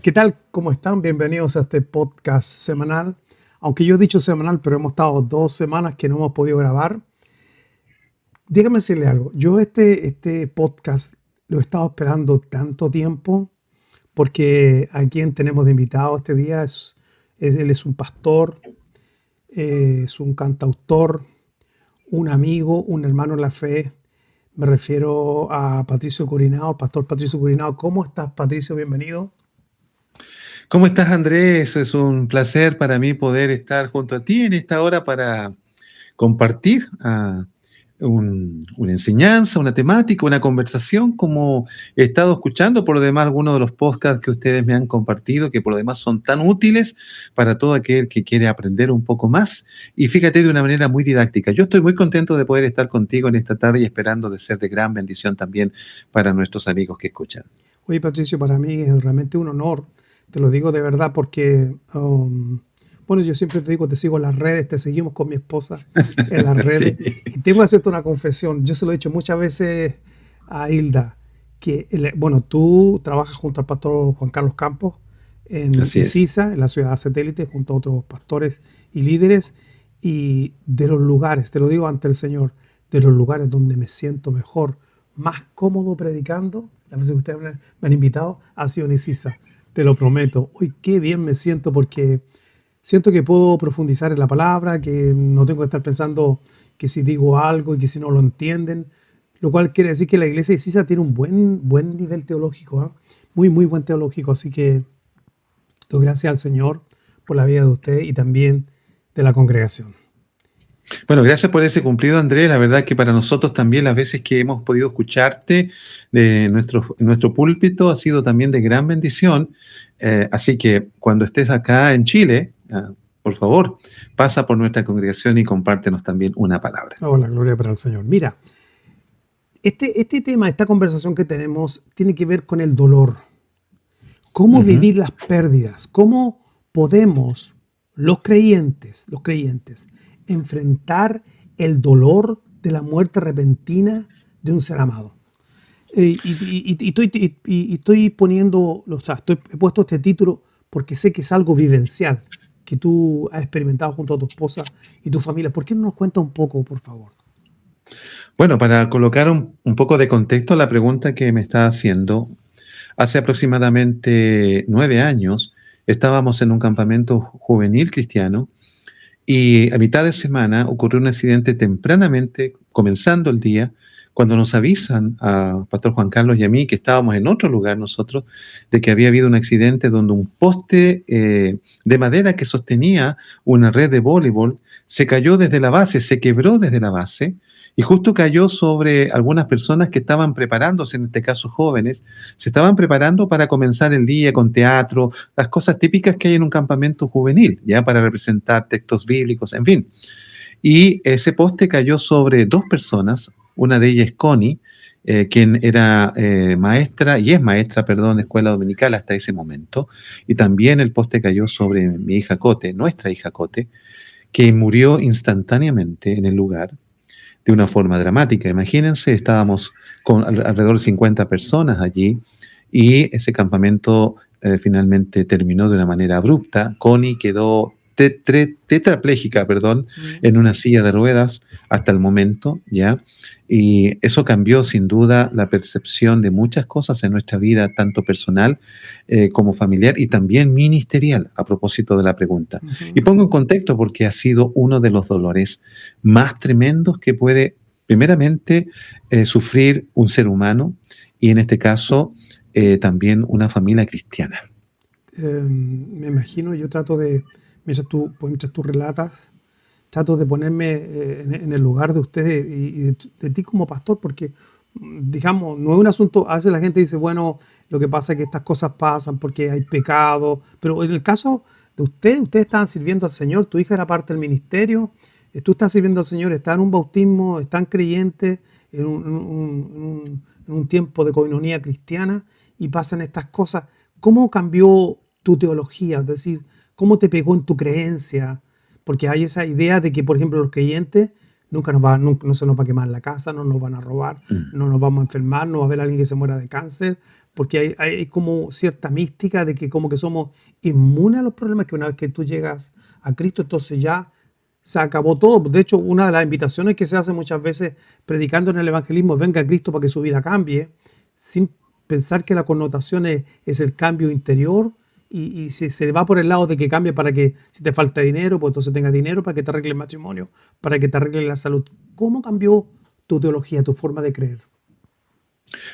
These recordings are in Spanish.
¿Qué tal? ¿Cómo están? Bienvenidos a este podcast semanal. Aunque yo he dicho semanal, pero hemos estado 2 semanas que no hemos podido grabar. Déjame decirle algo. Yo este podcast lo he estado esperando tanto tiempo porque a quien tenemos de invitado este día él es un pastor, es un cantautor, un amigo, un hermano en la fe. Me refiero a Patricio Curinao, pastor Patricio Curinao. ¿Cómo estás, Patricio? Bienvenido. ¿Cómo estás, Andrés? Es un placer para mí poder estar junto a ti en esta hora para compartir una enseñanza, una temática, una conversación, como he estado escuchando por lo demás algunos de los podcasts que ustedes me han compartido, que por lo demás son tan útiles para todo aquel que quiere aprender un poco más. Y fíjate, de una manera muy didáctica. Yo estoy muy contento de poder estar contigo en esta tarde y esperando de ser de gran bendición también para nuestros amigos que escuchan. Oye, Patricio, para mí es realmente un honor, te lo digo de verdad, porque, bueno, yo siempre te digo, te sigo en las redes, te seguimos con mi esposa en las redes, Sí, y tengo que hacerte una confesión. Yo se lo he dicho muchas veces a Hilda, que, bueno, tú trabajas junto al pastor Juan Carlos Campos en así es. Isisa, en la ciudad satélite, junto a otros pastores y líderes, y de los lugares, te lo digo ante el Señor, de los lugares donde me siento mejor, más cómodo predicando, las veces que ustedes me han invitado, ha sido en Isisa, te lo prometo. Uy, qué bien me siento porque siento que puedo profundizar en la palabra, que no tengo que estar pensando que si digo algo y que si no lo entienden, lo cual quiere decir que la iglesia de Isisa tiene un buen nivel teológico, ¿ah? Muy buen teológico, así que doy gracias al Señor por la vida de usted y también de la congregación. Bueno, gracias por ese cumplido, Andrés. La verdad que para nosotros también las veces que hemos podido escucharte de nuestro púlpito ha sido también de gran bendición. Así que cuando estés acá en Chile, por favor, pasa por nuestra congregación y compártenos también una palabra. Oh, la gloria para el Señor. Mira, este tema, esta conversación que tenemos, tiene que ver con el dolor. Cómo Ujú. vivir las pérdidas, cómo podemos los creyentes, enfrentar el dolor de la muerte repentina de un ser amado. Estoy poniendo, o sea, he puesto este título porque sé que es algo vivencial que tú has experimentado junto a tu esposa y tu familia. ¿Por qué no nos cuenta un poco, por favor? Bueno, para colocar un poco de contexto a la pregunta que me está haciendo, hace aproximadamente 9 años estábamos en un campamento juvenil cristiano. Y a mitad de semana ocurrió un accidente tempranamente, comenzando el día, cuando nos avisan a Pastor Juan Carlos y a mí, que estábamos en otro lugar nosotros, de que había habido un accidente donde un poste de madera que sostenía una red de voleibol se cayó desde la base, se quebró desde la base y justo cayó sobre algunas personas que estaban preparándose, en este caso jóvenes, se estaban preparando para comenzar el día con teatro, las cosas típicas que hay en un campamento juvenil, ya para representar textos bíblicos, en fin. Y ese poste cayó sobre dos personas, una de ellas es Connie, quien era maestra, y es maestra, perdón, de escuela dominical hasta ese momento, y también el poste cayó sobre mi hija Cote, nuestra hija Cote, que murió instantáneamente en el lugar de una forma dramática. Imagínense, estábamos con alrededor de 50 personas allí y ese campamento finalmente terminó de una manera abrupta. Connie quedó tetrapléjica, perdón, Mm. en una silla de ruedas hasta el momento, ¿ya? Y eso cambió sin duda la percepción de muchas cosas en nuestra vida, tanto personal como familiar y también ministerial, a propósito de la pregunta. Y Ujú. pongo en contexto porque ha sido uno de los dolores más tremendos que puede, primeramente, sufrir un ser humano y en este caso también una familia cristiana. Me imagino, yo trato de, mientras tú relatas, trato de ponerme en el lugar de ustedes y de ti como pastor, porque, digamos, no es un asunto, a veces la gente dice, bueno, lo que pasa es que estas cosas pasan porque hay pecado, pero en el caso de ustedes estaban sirviendo al Señor, tu hija era parte del ministerio, tú estás sirviendo al Señor, estás en un bautismo, están creyentes en un tiempo de coinonía cristiana y pasan estas cosas. ¿Cómo cambió tu teología? Es decir, ¿cómo te pegó en tu creencia? Porque hay esa idea de que, por ejemplo, los creyentes nunca no se nos va a quemar la casa, no nos van a robar, Mm. no nos vamos a enfermar, no va a haber alguien que se muera de cáncer, porque hay como cierta mística de que como que somos inmunes a los problemas, que una vez que tú llegas a Cristo, entonces ya se acabó todo. De hecho, una de las invitaciones que se hace muchas veces predicando en el evangelismo es: venga a Cristo para que su vida cambie, sin pensar que la connotación es el cambio interior. Y si se va por el lado de que cambie para que, si te falta dinero, pues entonces tengas dinero para que te arregle el matrimonio, para que te arregle la salud. ¿Cómo cambió tu teología, tu forma de creer?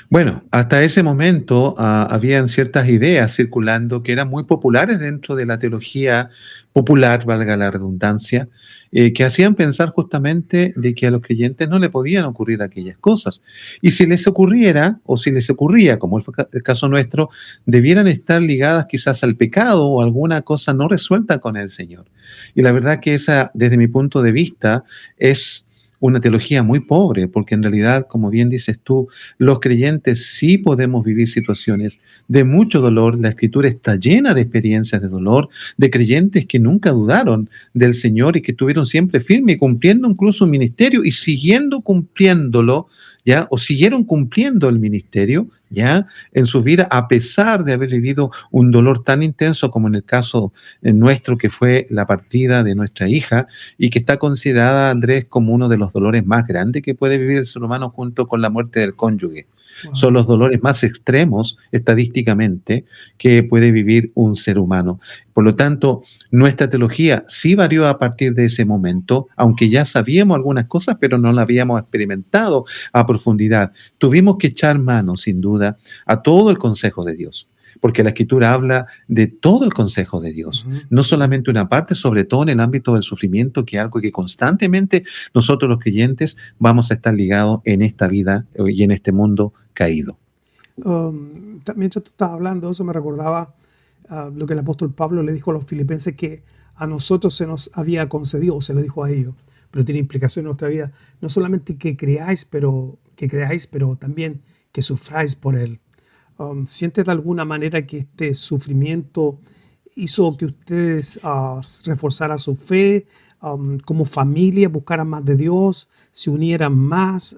Bueno, hasta ese momento habían ciertas ideas circulando que eran muy populares dentro de la teología popular, valga la redundancia, que hacían pensar justamente de que a los creyentes no le podían ocurrir aquellas cosas. Y si les ocurriera, o si les ocurría, como fue el caso nuestro, debieran estar ligadas quizás al pecado o alguna cosa no resuelta con el Señor. Y la verdad que esa, desde mi punto de vista, es una teología muy pobre, porque en realidad, como bien dices tú, los creyentes sí podemos vivir situaciones de mucho dolor. La Escritura está llena de experiencias de dolor, de creyentes que nunca dudaron del Señor y que estuvieron siempre firmes, cumpliendo incluso un ministerio y siguiendo cumpliéndolo, ¿ya? O siguieron cumpliendo el ministerio, ¿ya? En su vida, a pesar de haber vivido un dolor tan intenso como en el caso nuestro, que fue la partida de nuestra hija, y que está considerada, Andrés, como uno de los dolores más grandes que puede vivir el ser humano junto con la muerte del cónyuge. Son Wow. los dolores más extremos, estadísticamente, que puede vivir un ser humano. Por lo tanto, nuestra teología sí varió a partir de ese momento, aunque ya sabíamos algunas cosas, pero no la habíamos experimentado a profundidad. Tuvimos que echar mano, sin duda, a todo el consejo de Dios, porque la Escritura habla de todo el consejo de Dios, Ujú. no solamente una parte, sobre todo en el ámbito del sufrimiento, que es algo que constantemente nosotros los creyentes vamos a estar ligados en esta vida y en este mundo caído. Mientras tú estabas hablando, eso me recordaba lo que el apóstol Pablo le dijo a los filipenses, que a nosotros se nos había concedido, o se lo dijo a ellos, pero tiene implicación en nuestra vida, no solamente que creáis, pero también que sufráis por él. ¿Sientes de alguna manera que este sufrimiento hizo que ustedes reforzaran su fe, como familia, buscaran más de Dios, se unieran más,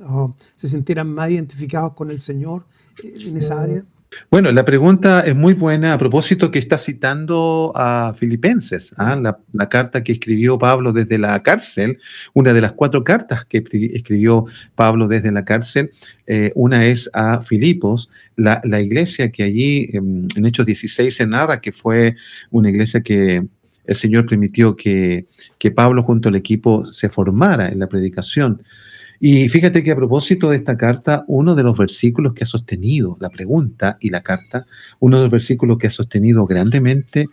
se sintieran más identificados con el Señor en esa área? Bueno, la pregunta es muy buena a propósito que está citando a Filipenses, Mm. la carta que escribió Pablo desde la cárcel, una de las 4 cartas que escribió Pablo desde la cárcel. Una es a Filipos, la iglesia que allí en Hechos 16 se narra que fue una iglesia que el Señor permitió que Pablo junto al equipo se formara en la predicación. Y fíjate que a propósito de esta carta, uno de los versículos que ha sostenido la pregunta y la carta, uno de los versículos que ha sostenido grandemente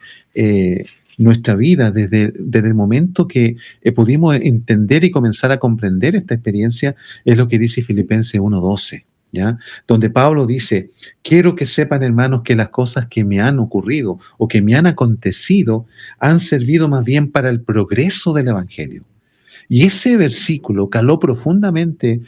nuestra vida desde el momento que pudimos entender y comenzar a comprender esta experiencia, es lo que dice Filipenses 1:12. ¿Ya? Donde Pablo dice: quiero que sepan, hermanos, que las cosas que me han ocurrido o que me han acontecido han servido más bien para el progreso del Evangelio. Y ese versículo caló profundamente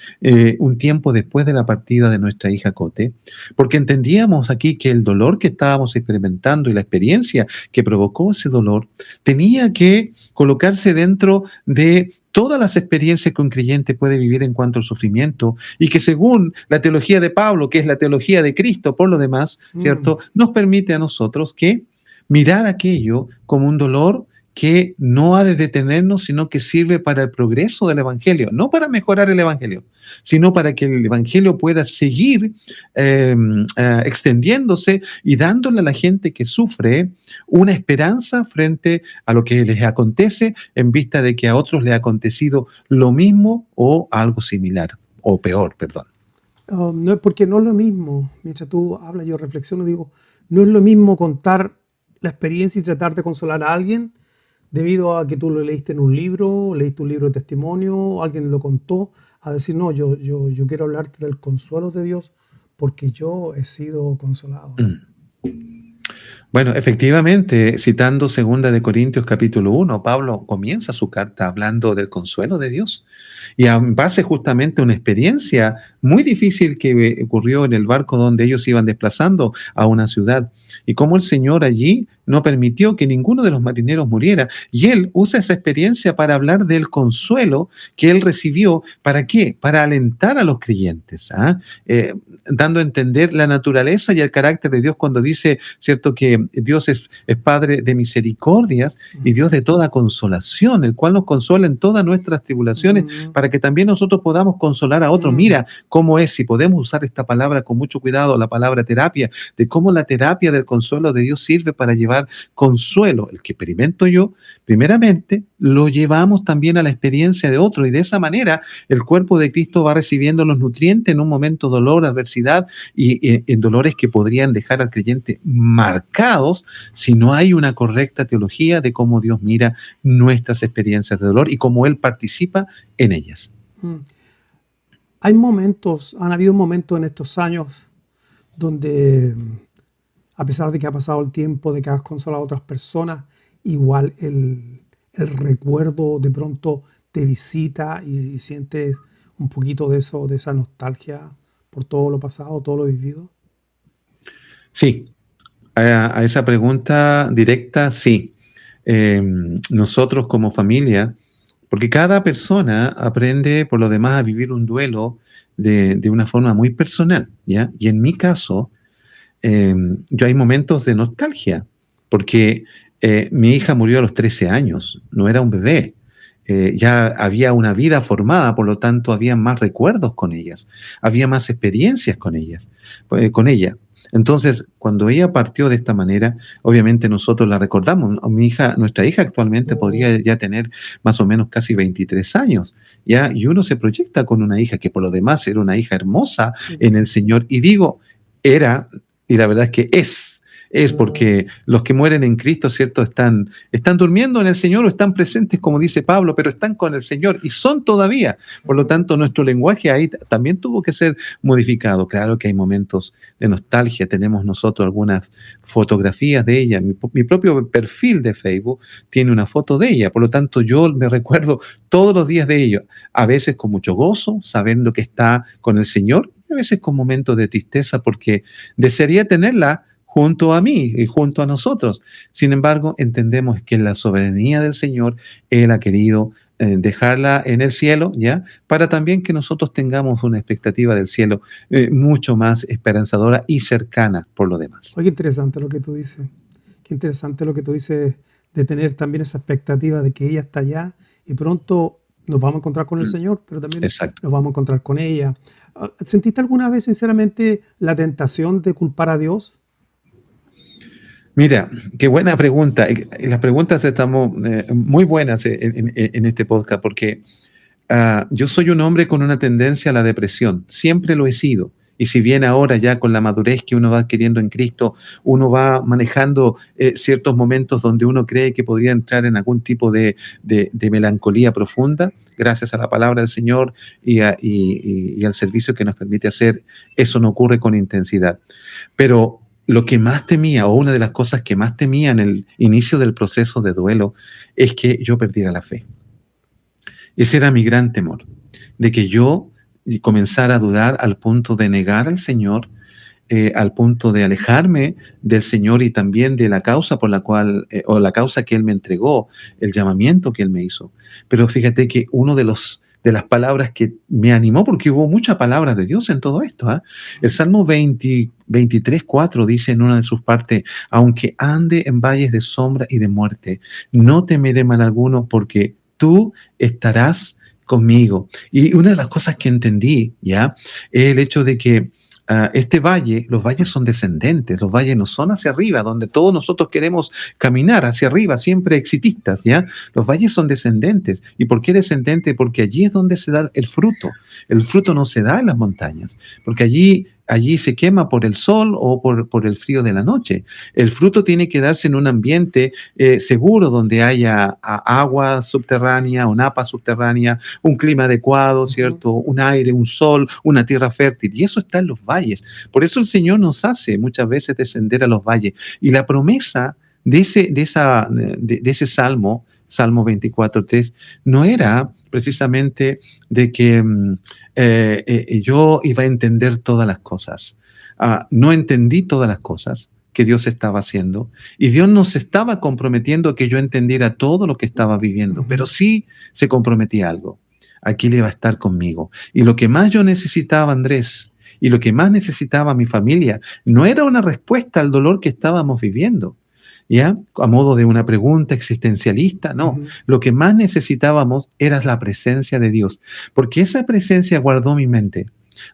un tiempo después de la partida de nuestra hija Cote, porque entendíamos aquí que el dolor que estábamos experimentando y la experiencia que provocó ese dolor tenía que colocarse dentro de todas las experiencias que un creyente puede vivir en cuanto al sufrimiento, y que según la teología de Pablo, que es la teología de Cristo por lo demás, Mm. ¿cierto?, nos permite a nosotros que mirar aquello como un dolor que no ha de detenernos, sino que sirve para el progreso del Evangelio, no para mejorar el Evangelio, sino para que el Evangelio pueda seguir extendiéndose y dándole a la gente que sufre una esperanza frente a lo que les acontece, en vista de que a otros les ha acontecido lo mismo o algo similar, o peor, perdón. No, porque no es lo mismo. Mientras tú hablas, yo reflexiono y digo, no es lo mismo contar la experiencia y tratar de consolar a alguien debido a que tú lo leíste en un libro, leíste un libro de testimonio, alguien lo contó, a decir: no, yo quiero hablarte del consuelo de Dios porque yo he sido consolado. Mm. Bueno, efectivamente, citando 2 Corintios capítulo 1, Pablo comienza su carta hablando del consuelo de Dios, y en base justamente a una experiencia muy difícil que ocurrió en el barco donde ellos iban desplazando a una ciudad. y cómo el Señor allí no permitió que ninguno de los marineros muriera. Y él usa esa experiencia para hablar del consuelo que él recibió. ¿Para qué? Para alentar a los creyentes, ¿ah? Dando a entender la naturaleza y el carácter de Dios cuando dice, ¿cierto?, que Dios es Padre de misericordias y Dios de toda consolación, el cual nos consuela en todas nuestras tribulaciones Mm, para que también nosotros podamos consolar a otros. mm, Mira cómo es, si podemos usar esta palabra con mucho cuidado, la palabra terapia, de cómo la terapia del consuelo de Dios sirve para llevar consuelo, el que experimento yo, primeramente, lo llevamos también a la experiencia de otro y de esa manera el cuerpo de Cristo va recibiendo los nutrientes en un momento de dolor, adversidad y en dolores que podrían dejar al creyente marcados si no hay una correcta teología de cómo Dios mira nuestras experiencias de dolor y cómo Él participa en ellas. mm. Han habido momentos en estos años donde, a pesar de que ha pasado el tiempo, de que has consolado a otras personas, igual el recuerdo de pronto te visita y sientes un poquito de eso, de esa nostalgia por todo lo pasado, todo lo vivido. Sí, a esa pregunta directa, sí. Nosotros como familia, porque cada persona aprende por lo demás a vivir un duelo de una forma muy personal, ¿ya? Y en mi caso, yo hay momentos de nostalgia, porque mi hija murió a los 13 años, no era un bebé. Ya había una vida formada, por lo tanto había más recuerdos con ellas, había más experiencias con ella. Entonces, cuando ella partió de esta manera, obviamente nosotros la recordamos. Nuestra hija actualmente podría ya tener más o menos casi 23 años, ¿ya? Y uno se proyecta con una hija que por lo demás era una hija hermosa en el Señor. Y digo, era, y la verdad es que es porque los que mueren en Cristo, ¿cierto? Están durmiendo en el Señor o están presentes, como dice Pablo, pero están con el Señor y son todavía. Por lo tanto, nuestro lenguaje ahí también tuvo que ser modificado. Claro que hay momentos de nostalgia. Tenemos nosotros algunas fotografías de ella. Mi propio perfil de Facebook tiene una foto de ella. Por lo tanto, yo me recuerdo todos los días de ello. A veces con mucho gozo, sabiendo que está con el Señor, y a veces con momentos de tristeza porque desearía tenerla junto a mí y junto a nosotros. Sin embargo, entendemos que en la soberanía del Señor, Él ha querido dejarla en el cielo, ¿ya? Para también que nosotros tengamos una expectativa del cielo mucho más esperanzadora y cercana por lo demás. Oye, qué interesante lo que tú dices. Qué interesante lo que tú dices de tener también esa expectativa de que ella está allá y pronto nos vamos a encontrar con el Señor, pero también Exacto. nos vamos a encontrar con ella. ¿Sentiste alguna vez, sinceramente, la tentación de culpar a Dios? Mira, qué buena pregunta. Las preguntas estamos muy buenas en este podcast porque yo soy un hombre con una tendencia a la depresión, siempre lo he sido. Y si bien ahora ya con la madurez que uno va adquiriendo en Cristo, uno va manejando ciertos momentos donde uno cree que podría entrar en algún tipo de melancolía profunda, gracias a la palabra del Señor y al servicio que nos permite hacer, eso no ocurre con intensidad. Pero lo que más temía, o una de las cosas que más temía en el inicio del proceso de duelo, es que yo perdiera la fe. Ese era mi gran temor, de que yo comenzara a dudar al punto de negar al Señor, al punto de alejarme del Señor y también de la causa por la cual, o la causa que Él me entregó, el llamamiento que Él me hizo. Pero fíjate que uno de las palabras que me animó, porque hubo muchas palabras de Dios en todo esto, ¿eh? El Salmo 23:4 dice en una de sus partes, aunque ande en valles de sombra y de muerte, no temeré mal alguno porque tú estarás conmigo. Y una de las cosas que entendí, ¿ya? Es el hecho de que este valle, los valles son descendentes, los valles no son hacia arriba, donde todos nosotros queremos caminar hacia arriba, siempre exitistas, ¿ya? Los valles son descendentes. ¿Y por qué descendentes? Porque allí es donde se da el fruto. El fruto no se da en las montañas, porque allí se quema por el sol o por el frío de la noche. El fruto tiene que darse en un ambiente seguro, donde haya agua subterránea, un napa subterránea, un clima adecuado, ¿cierto? Un aire, un sol, una tierra fértil. Y eso está en los valles. Por eso el Señor nos hace muchas veces descender a los valles. Y la promesa de ese salmo, Salmo 24:3, no era precisamente de que yo iba a entender todas las cosas. No entendí todas las cosas que Dios estaba haciendo, y Dios no se estaba comprometiendo a que yo entendiera todo lo que estaba viviendo, pero sí se comprometía a algo. Aquí le iba a estar conmigo. Y lo que más yo necesitaba, Andrés, y lo que más necesitaba mi familia, no era una respuesta al dolor que estábamos viviendo, ¿ya? A modo de una pregunta existencialista, no. Lo que más necesitábamos era la presencia de Dios, porque esa presencia guardó mi mente.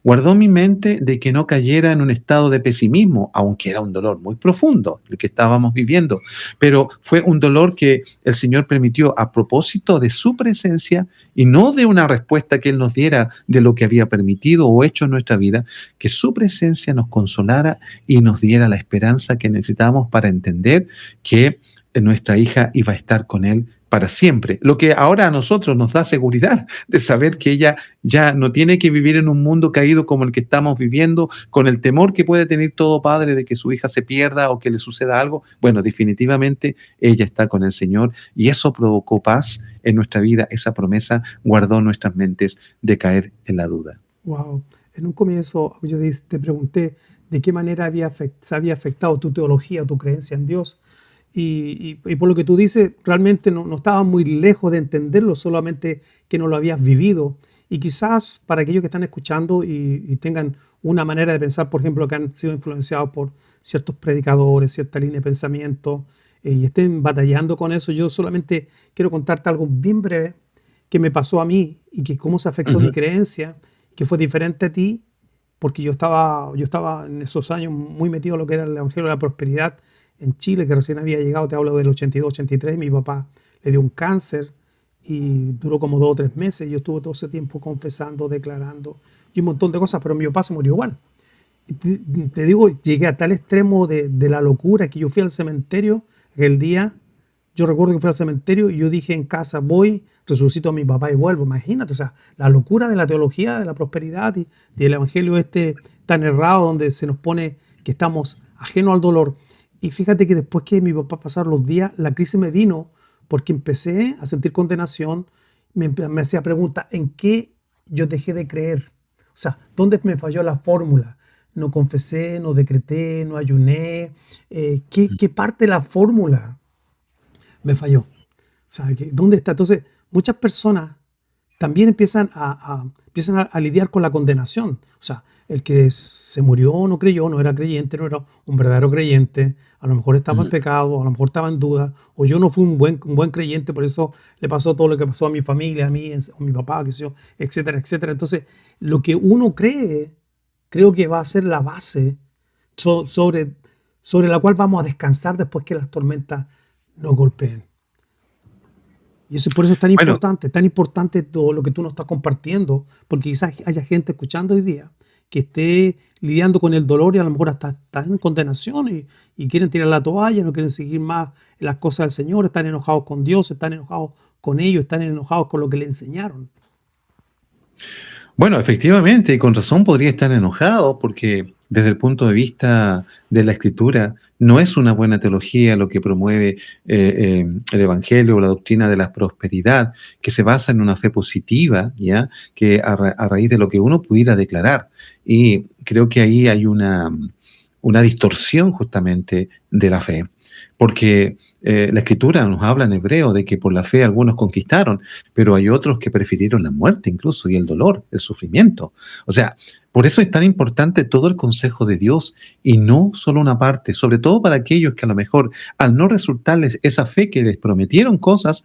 Guardó mi mente de que no cayera en un estado de pesimismo, aunque era un dolor muy profundo el que estábamos viviendo, pero fue un dolor que el Señor permitió a propósito de su presencia y no de una respuesta que Él nos diera de lo que había permitido o hecho en nuestra vida, que su presencia nos consolara y nos diera la esperanza que necesitábamos para entender que nuestra hija iba a estar con Él para siempre. Lo que ahora a nosotros nos da seguridad de saber que ella ya no tiene que vivir en un mundo caído como el que estamos viviendo, con el temor que puede tener todo padre de que su hija se pierda o que le suceda algo. Bueno, definitivamente ella está con el Señor y eso provocó paz en nuestra vida. Esa promesa guardó nuestras mentes de caer en la duda. Wow. En un comienzo yo te pregunté de qué manera se había afectado tu teología, tu creencia en Dios. Y por lo que tú dices, realmente no estabas muy lejos de entenderlo, solamente que no lo habías vivido. Y quizás para aquellos que están escuchando y tengan una manera de pensar, por ejemplo, que han sido influenciados por ciertos predicadores, cierta línea de pensamiento, y estén batallando con eso, yo solamente quiero contarte algo bien breve que me pasó a mí y que cómo se afectó mi creencia, que fue diferente a ti, porque yo estaba en esos años muy metido en lo que era el Evangelio de la Prosperidad en Chile, que recién había llegado, te hablo del 82, 83, mi papá le dio un cáncer y duró como 2 o 3 meses. Yo estuve todo ese tiempo confesando, declarando y un montón de cosas, pero mi papá se murió igual. Te digo, llegué a tal extremo de la locura que yo fui al cementerio aquel día. Yo recuerdo que fui al cementerio y yo dije en casa, voy, resucito a mi papá y vuelvo. Imagínate, o sea, la locura de la teología de la prosperidad y del evangelio tan errado donde se nos pone que estamos ajenos al dolor. Y fíjate que después que mi papá pasaron los días, la crisis me vino porque empecé a sentir condenación. Me hacía preguntas, ¿en qué yo dejé de creer? O sea, ¿dónde me falló la fórmula? No confesé, no decreté, no ayuné. ¿Qué parte de la fórmula me falló? O sea, ¿dónde está? Entonces, muchas personas también empiezan a lidiar con la condenación. O sea, el que se murió no creyó, no era creyente, no era un verdadero creyente, a lo mejor estaba en pecado, a lo mejor estaba en duda, o yo no fui un buen creyente, por eso le pasó todo lo que pasó a mi familia, a mí, a mi papá, qué sé yo, etcétera, etcétera. Entonces, lo que uno cree, creo que va a ser la base sobre la cual vamos a descansar después que las tormentas nos golpeen. Y eso, por eso es tan Bueno, importante todo lo que tú nos estás compartiendo, porque quizás haya gente escuchando hoy día que esté lidiando con el dolor y a lo mejor hasta está en condenación y quieren tirar la toalla, no quieren seguir más las cosas del Señor, están enojados con Dios, están enojados con ellos, están enojados con lo que le enseñaron. Bueno, efectivamente, y con razón podría estar enojado porque desde el punto de vista de la escritura no es una buena teología lo que promueve el Evangelio o la doctrina de la prosperidad, que se basa en una fe positiva, ¿ya? Que a raíz de lo que uno pudiera declarar. Y creo que ahí hay una distorsión justamente de la fe, porque la escritura nos habla en hebreo de que por la fe algunos conquistaron, pero hay otros que prefirieron la muerte incluso y el dolor, el sufrimiento. O sea, por eso es tan importante todo el consejo de Dios y no solo una parte, sobre todo para aquellos que a lo mejor al no resultarles esa fe que les prometieron cosas,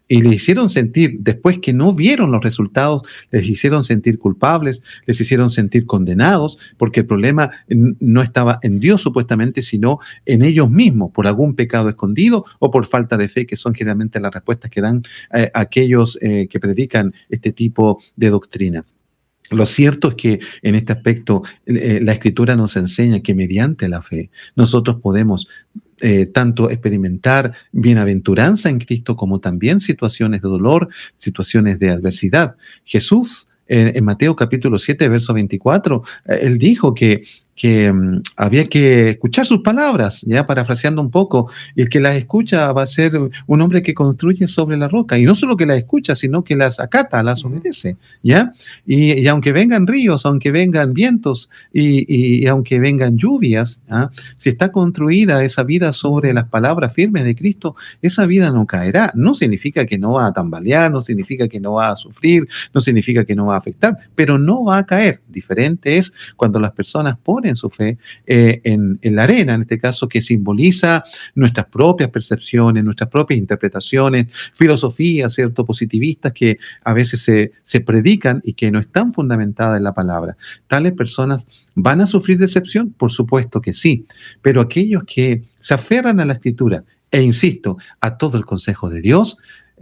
y les hicieron sentir, después que no vieron los resultados, les hicieron sentir culpables, les hicieron sentir condenados, porque el problema no estaba en Dios supuestamente, sino en ellos mismos, por algún pecado escondido o por falta de fe, que son generalmente las respuestas que dan aquellos que predican este tipo de doctrina. Lo cierto es que en este aspecto la Escritura nos enseña que mediante la fe nosotros podemos tanto experimentar bienaventuranza en Cristo como también situaciones de dolor, situaciones de adversidad. Jesús en Mateo capítulo 7, verso 24, él dijo que había que escuchar sus palabras, ya parafraseando un poco, y el que las escucha va a ser un hombre que construye sobre la roca, y no solo que las escucha, sino que las acata, las Ujú. obedece, ¿ya? Y aunque vengan ríos, aunque vengan vientos y aunque vengan lluvias, ¿ah? Si está construida esa vida sobre las palabras firmes de Cristo, esa vida no caerá. No significa que no va a tambalear, no significa que no va a sufrir, no significa que no va a afectar, pero no va a caer. Diferente es cuando las personas ponen su fe en la arena, en este caso, que simboliza nuestras propias percepciones, nuestras propias interpretaciones, filosofías, ¿cierto?, positivistas que a veces se predican y que no están fundamentadas en la palabra. ¿Tales personas van a sufrir decepción? Por supuesto que sí, pero aquellos que se aferran a la escritura e insisto, a todo el consejo de Dios,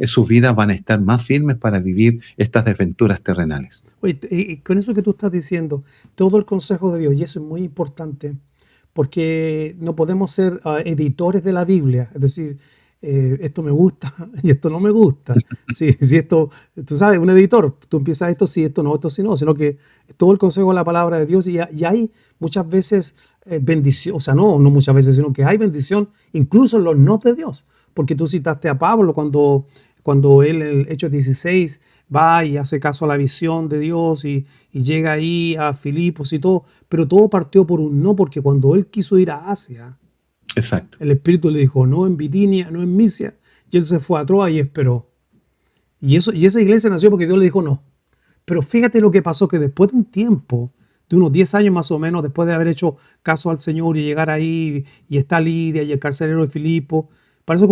sus vidas van a estar más firmes para vivir estas desventuras terrenales. Oye, y con eso que tú estás diciendo, todo el consejo de Dios, y eso es muy importante, porque no podemos ser editores de la Biblia, es decir, esto me gusta y esto no me gusta. Si esto, tú sabes, un editor, tú empiezas esto sí, esto sí no, sino que todo el consejo de la palabra de Dios y hay muchas veces bendición, o sea, no muchas veces, sino que hay bendición incluso en los no de Dios, porque tú citaste a Pablo cuando él en el Hechos 16 va y hace caso a la visión de Dios y llega ahí a Filipos y todo, pero todo partió por un no, porque cuando él quiso ir a Asia, Exacto. el Espíritu le dijo, no en Bitinia, no en Misia, y él se fue a Troas y esperó. Y esa iglesia nació porque Dios le dijo no. Pero fíjate lo que pasó, que después de un tiempo, de unos 10 años más o menos, después de haber hecho caso al Señor y llegar ahí, y está Lidia y el carcelero de Filipo, parece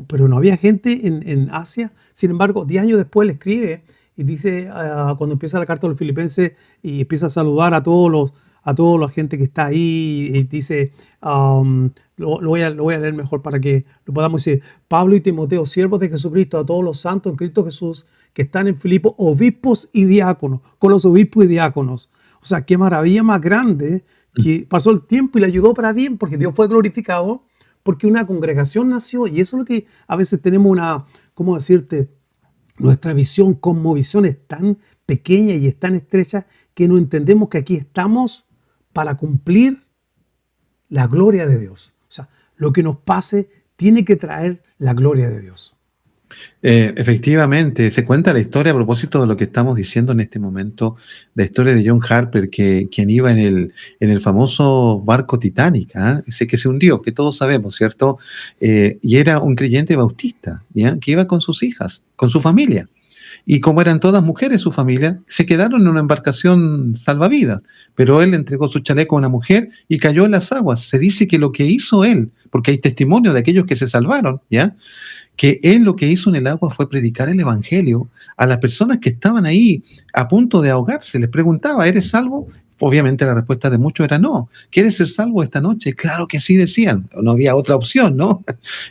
pero no había gente en Asia. Sin embargo, 10 años después le escribe y dice, cuando empieza la carta a los filipenses y empieza a saludar a toda la gente que está ahí, y dice, lo voy a leer mejor para que lo podamos decir. Pablo y Timoteo, siervos de Jesucristo, a todos los santos en Cristo Jesús que están en Filipo, obispos y diáconos, con los obispos y diáconos. O sea, qué maravilla más grande que pasó el tiempo y le ayudó para bien, porque Dios fue glorificado, porque una congregación nació. Y eso es lo que a veces tenemos ¿cómo decirte? Nuestra visión, cosmovisión es tan pequeña y es tan estrecha que no entendemos que aquí estamos para cumplir la gloria de Dios. O sea, lo que nos pase tiene que traer la gloria de Dios. Efectivamente, se cuenta la historia a propósito de lo que estamos diciendo en este momento, la historia de John Harper, quien iba en el famoso barco Titanic, ¿ah? Ese que se hundió, que todos sabemos, ¿cierto? Y era un creyente bautista, ¿ya? Que iba con sus hijas, con su familia. Y como eran todas mujeres su familia, se quedaron en una embarcación salvavidas, pero él entregó su chaleco a una mujer y cayó en las aguas. Se dice que lo que hizo él, porque hay testimonio de aquellos que se salvaron, ¿ya? Que él lo que hizo en el agua fue predicar el evangelio a las personas que estaban ahí a punto de ahogarse. Les preguntaba, ¿eres salvo? Obviamente la respuesta de muchos era no. ¿Quieres ser salvo esta noche? Claro que sí, decían. No había otra opción, ¿no?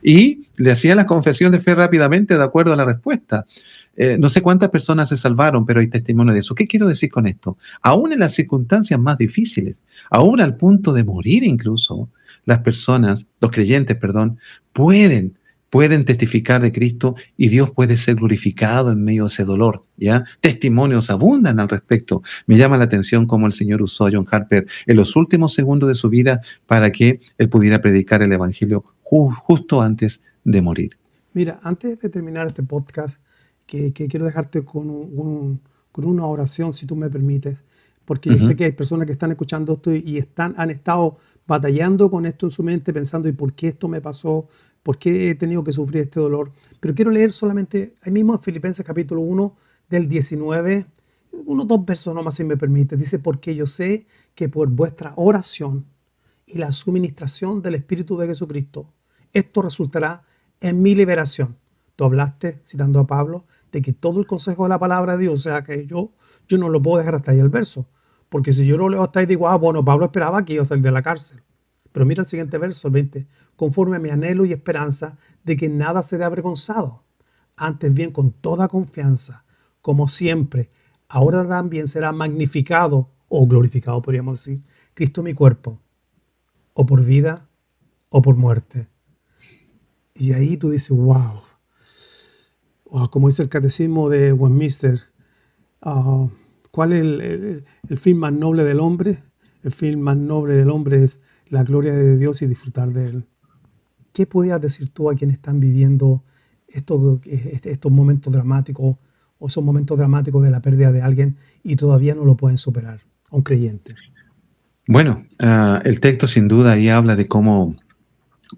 Y le hacía la confesión de fe rápidamente de acuerdo a la respuesta. No sé cuántas personas se salvaron, pero hay testimonio de eso. ¿Qué quiero decir con esto? Aún en las circunstancias más difíciles, aún al punto de morir incluso, las personas, los creyentes, perdón, pueden testificar de Cristo y Dios puede ser glorificado en medio de ese dolor, ¿ya? Testimonios abundan al respecto. Me llama la atención cómo el Señor usó a John Harper en los últimos segundos de su vida para que él pudiera predicar el Evangelio justo antes de morir. Mira, antes de terminar este podcast, que quiero dejarte con una oración, si tú me permites, porque yo sé Ujú. que hay personas que están escuchando esto y han estado batallando con esto en su mente, pensando, ¿y por qué esto me pasó? ¿Por qué he tenido que sufrir este dolor? Pero quiero leer solamente, ahí mismo en Filipenses capítulo 1, del 19, unos 2 versos nomás, si me permite. Dice, porque yo sé que por vuestra oración y la suministración del Espíritu de Jesucristo, esto resultará en mi liberación. Tú hablaste, citando a Pablo, de que todo el consejo de la palabra de Dios, o sea, que yo no lo puedo dejar hasta ahí el verso, porque si yo lo leo hasta ahí digo, bueno, Pablo esperaba que iba a salir de la cárcel. Pero mira el siguiente verso, el 20, conforme a mi anhelo y esperanza de que nada será avergonzado, antes bien con toda confianza, como siempre, ahora también será magnificado o glorificado, podríamos decir, Cristo mi cuerpo, o por vida o por muerte. Y ahí tú dices, wow, como dice el catecismo de Westminster, ¿cuál es el fin más noble del hombre? el fin más noble del hombre es la gloria de Dios y disfrutar de Él. ¿Qué podías decir tú a quienes están viviendo estos momentos dramáticos o esos momentos dramáticos de la pérdida de alguien y todavía no lo pueden superar? A un creyente. Bueno, el texto sin duda ahí habla de cómo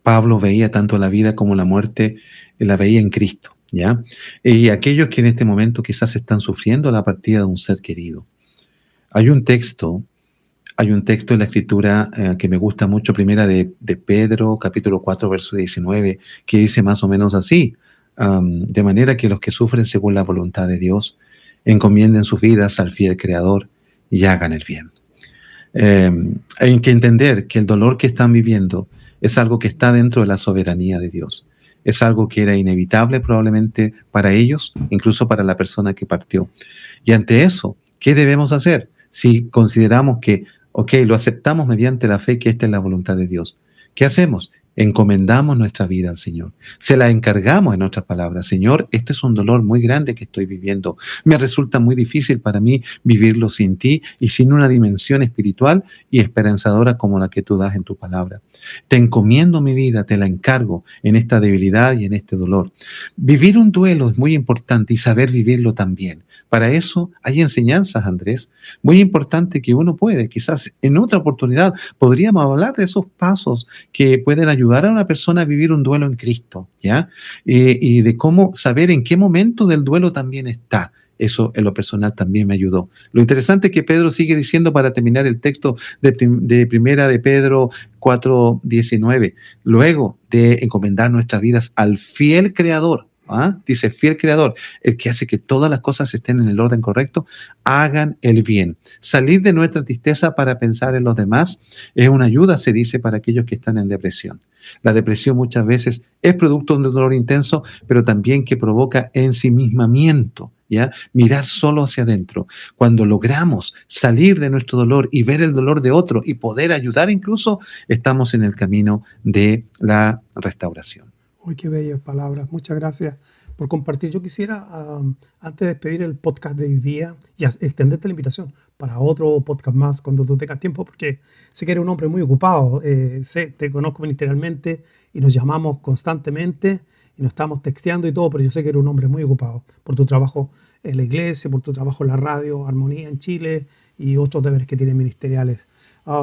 Pablo veía tanto la vida como la muerte, la veía en Cristo, ¿ya? Y aquellos que en este momento quizás están sufriendo la partida de un ser querido. Hay un texto, hay un texto en la Escritura que me gusta mucho, primera de Pedro, capítulo 4, verso 19, que dice más o menos así: de manera que los que sufren según la voluntad de Dios encomienden sus vidas al fiel Creador y hagan el bien. Hay que entender que el dolor que están viviendo es algo que está dentro de la soberanía de Dios. Es algo que era inevitable probablemente para ellos, incluso para la persona que partió. Y ante eso, ¿qué debemos hacer? Si consideramos que, ok, lo aceptamos mediante la fe que esta es la voluntad de Dios, ¿qué hacemos? Encomendamos nuestra vida al Señor. Se la encargamos, en otras palabras. Señor, este es un dolor muy grande que estoy viviendo. Me resulta muy difícil para mí vivirlo sin ti y sin una dimensión espiritual y esperanzadora como la que tú das en tu palabra. Te encomiendo mi vida, te la encargo en esta debilidad y en este dolor. Vivir un duelo es muy importante y saber vivirlo también. Para eso hay enseñanzas, Andrés, muy importante que uno puede. Quizás en otra oportunidad podríamos hablar de esos pasos que pueden ayudar a una persona a vivir un duelo en Cristo, ¿ya? Y de cómo saber en qué momento del duelo también está. Eso en lo personal también me ayudó. Lo interesante es que Pedro sigue diciendo, para terminar el texto de primera de Pedro 4:19, luego de encomendar nuestras vidas al fiel Creador, ¿ah? Dice fiel Creador, el que hace que todas las cosas estén en el orden correcto, hagan el bien. Salir de nuestra tristeza para pensar en los demás es una ayuda, se dice, para aquellos que están en depresión. La depresión muchas veces es producto de un dolor intenso, pero también que provoca ensimismamiento, ¿ya? Mirar solo hacia adentro. Cuando logramos salir de nuestro dolor y ver el dolor de otro y poder ayudar incluso, estamos en el camino de la restauración. Uy, qué bellas palabras. Muchas gracias por compartir. Yo quisiera, antes de despedir el podcast de hoy día, y extenderte la invitación para otro podcast más cuando tú tengas tiempo, porque sé que eres un hombre muy ocupado. Te conozco ministerialmente y nos llamamos constantemente y nos estamos texteando y todo, pero yo sé que eres un hombre muy ocupado por tu trabajo en la iglesia, por tu trabajo en la radio, Armonía en Chile y otros deberes que tienes ministeriales.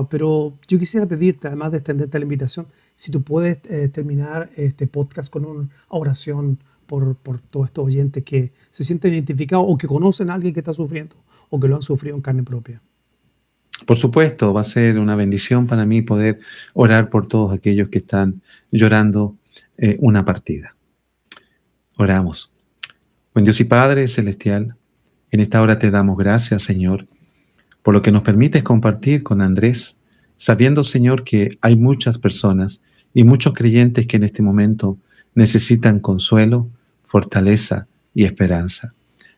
Pero yo quisiera pedirte, además de extenderte la invitación, si tú puedes terminar este podcast con una oración por todos estos oyentes que se sienten identificados o que conocen a alguien que está sufriendo o que lo han sufrido en carne propia. Por supuesto, va a ser una bendición para mí poder orar por todos aquellos que están llorando una partida. Oramos. Buen Dios y Padre Celestial, en esta hora te damos gracias, Señor, por lo que nos permites compartir con Andrés, sabiendo, Señor, que hay muchas personas y muchos creyentes que en este momento necesitan consuelo, fortaleza y esperanza.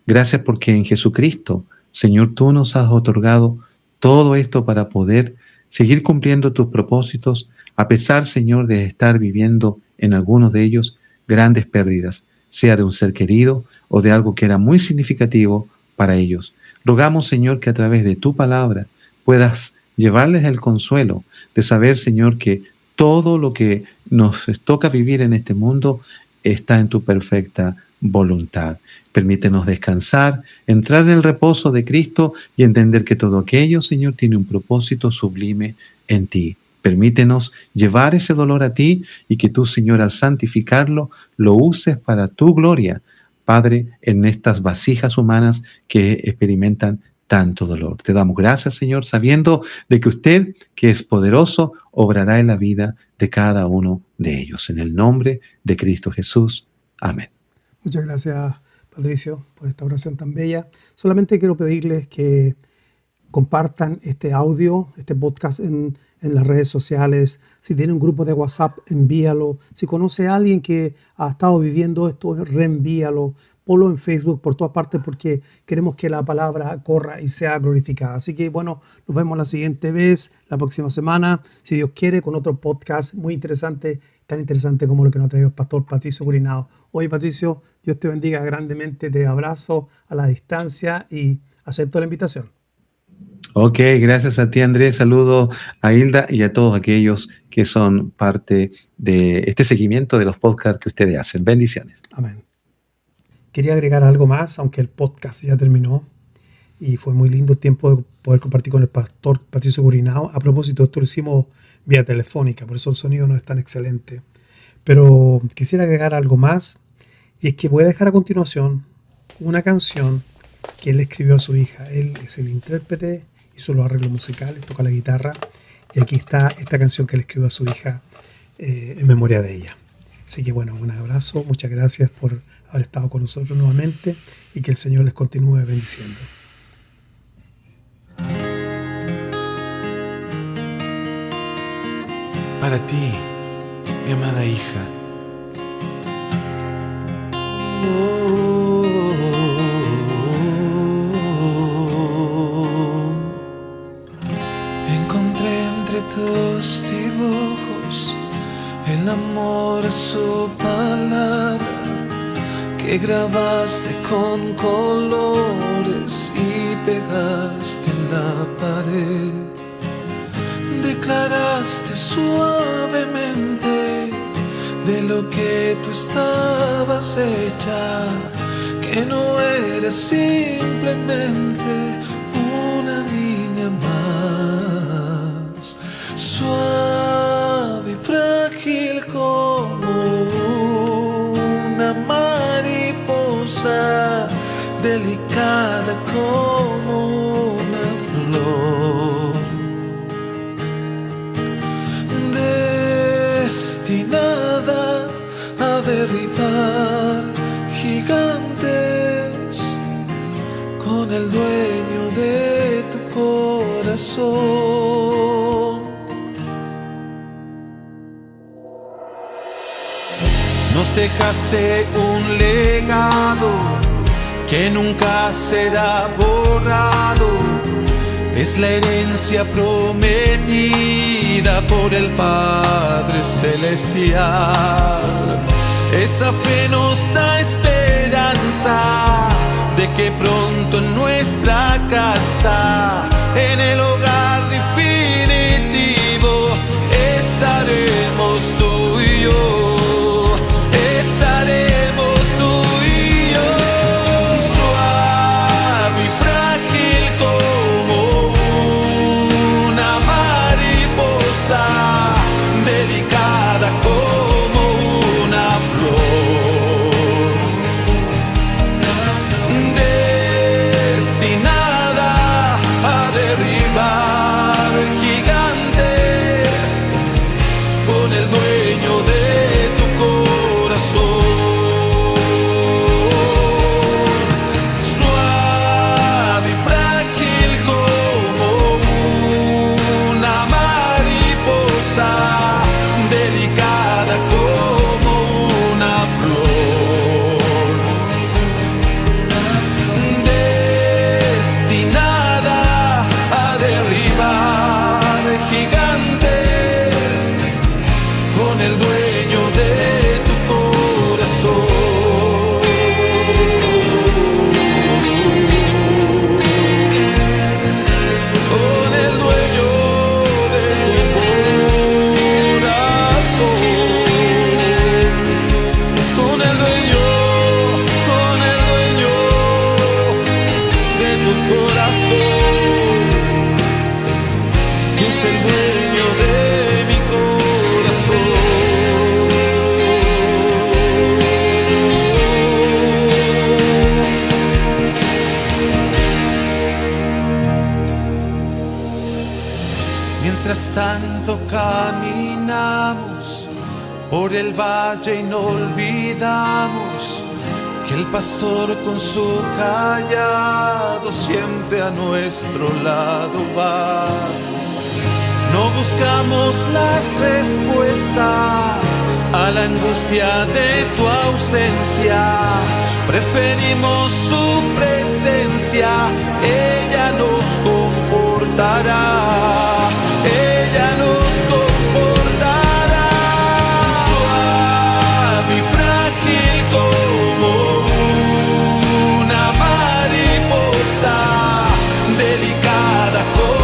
Gracias porque en Jesucristo, Señor, tú nos has otorgado todo esto para poder seguir cumpliendo tus propósitos, a pesar, Señor, de estar viviendo en algunos de ellos grandes pérdidas, sea de un ser querido o de algo que era muy significativo para ellos. Rogamos, Señor, que a través de tu palabra puedas llevarles el consuelo de saber, Señor, que todo lo que nos toca vivir en este mundo está en tu perfecta voluntad. Permítenos descansar, entrar en el reposo de Cristo y entender que todo aquello, Señor, tiene un propósito sublime en ti. Permítenos llevar ese dolor a ti y que tú, Señor, al santificarlo, lo uses para tu gloria, Padre, en estas vasijas humanas que experimentan tanto dolor. Te damos gracias, Señor, sabiendo de que usted, que es poderoso, obrará en la vida de cada uno de ellos. En el nombre de Cristo Jesús. Amén. Muchas gracias, Patricio, por esta oración tan bella. Solamente quiero pedirles que compartan este audio, este podcast en las redes sociales. Si tiene un grupo de WhatsApp, envíalo. Si conoce a alguien que ha estado viviendo esto, reenvíalo. Ponlo en Facebook, por todas partes, porque queremos que la palabra corra y sea glorificada. Así que, bueno, nos vemos la siguiente vez, la próxima semana, si Dios quiere, con otro podcast muy interesante, tan interesante como lo que nos ha traído el pastor Patricio Gurinao. Oye, Patricio, Dios te bendiga grandemente. Te abrazo a la distancia y acepto la invitación. Ok, gracias a ti, Andrés. Saludo a Hilda y a todos aquellos que son parte de este seguimiento de los podcasts que ustedes hacen. Bendiciones. Amén. Quería agregar algo más, aunque el podcast ya terminó y fue muy lindo el tiempo de poder compartir con el pastor Patricio Gurinao. A propósito, esto lo hicimos vía telefónica, por eso el sonido no es tan excelente. Pero quisiera agregar algo más, y es que voy a dejar a continuación una canción que él escribió a su hija. Él es el intérprete, hizo los arreglos musicales, toca la guitarra, y aquí está esta canción que él escribió a su hija en memoria de ella. Así que bueno, un abrazo, muchas gracias por haber estado con nosotros nuevamente y que el Señor les continúe bendiciendo. Para ti, mi amada hija. Encontré entre tus dibujos el amor a su palabra que grabaste con colores y pegaste en la pared. Declaraste suavemente de lo que tú estabas hecha, que no eres simplemente una niña más, suave y frágil como una mariposa, delicada como una flor, destinada a derribar gigantes con el dueño de tu corazón. Nos dejaste un legado que nunca será borrado. Es la herencia prometida por el Padre Celestial. Esa fe nos da esperanza de que pronto en nuestra casa, en el hogar definitivo, estaremos tú y yo. Estaremos tú y yo, suave y frágil como una mariposa, delicada como una flor, destinada a derribar gigantes con el dueño de tu corazón. Suave y frágil como una mariposa, delicada como una flor, destinada a derribar gigantes con el dueño de tu corazón. Con el dueño de tu corazón. Con el dueño de tu corazón. Es el dueño de mi corazón. Mientras tanto caminamos por el valle y no olvidamos que el pastor con su callado siempre a nuestro lado va. No buscamos las respuestas a la angustia de tu ausencia, preferimos su presencia. Ella nos confortará, ella nos confortará. Suave y frágil como una mariposa, delicada como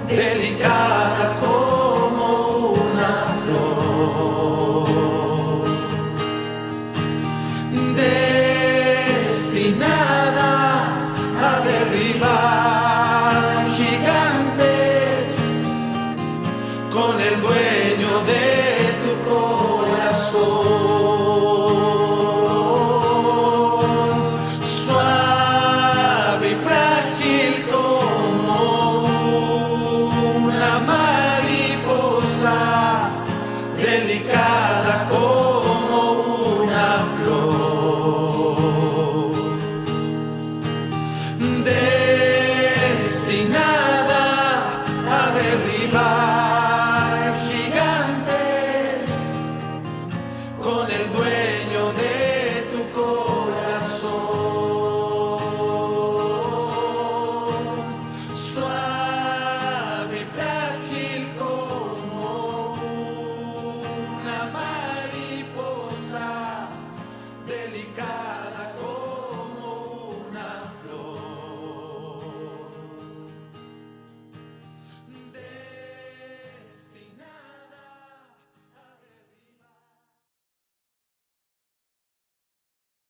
delicada.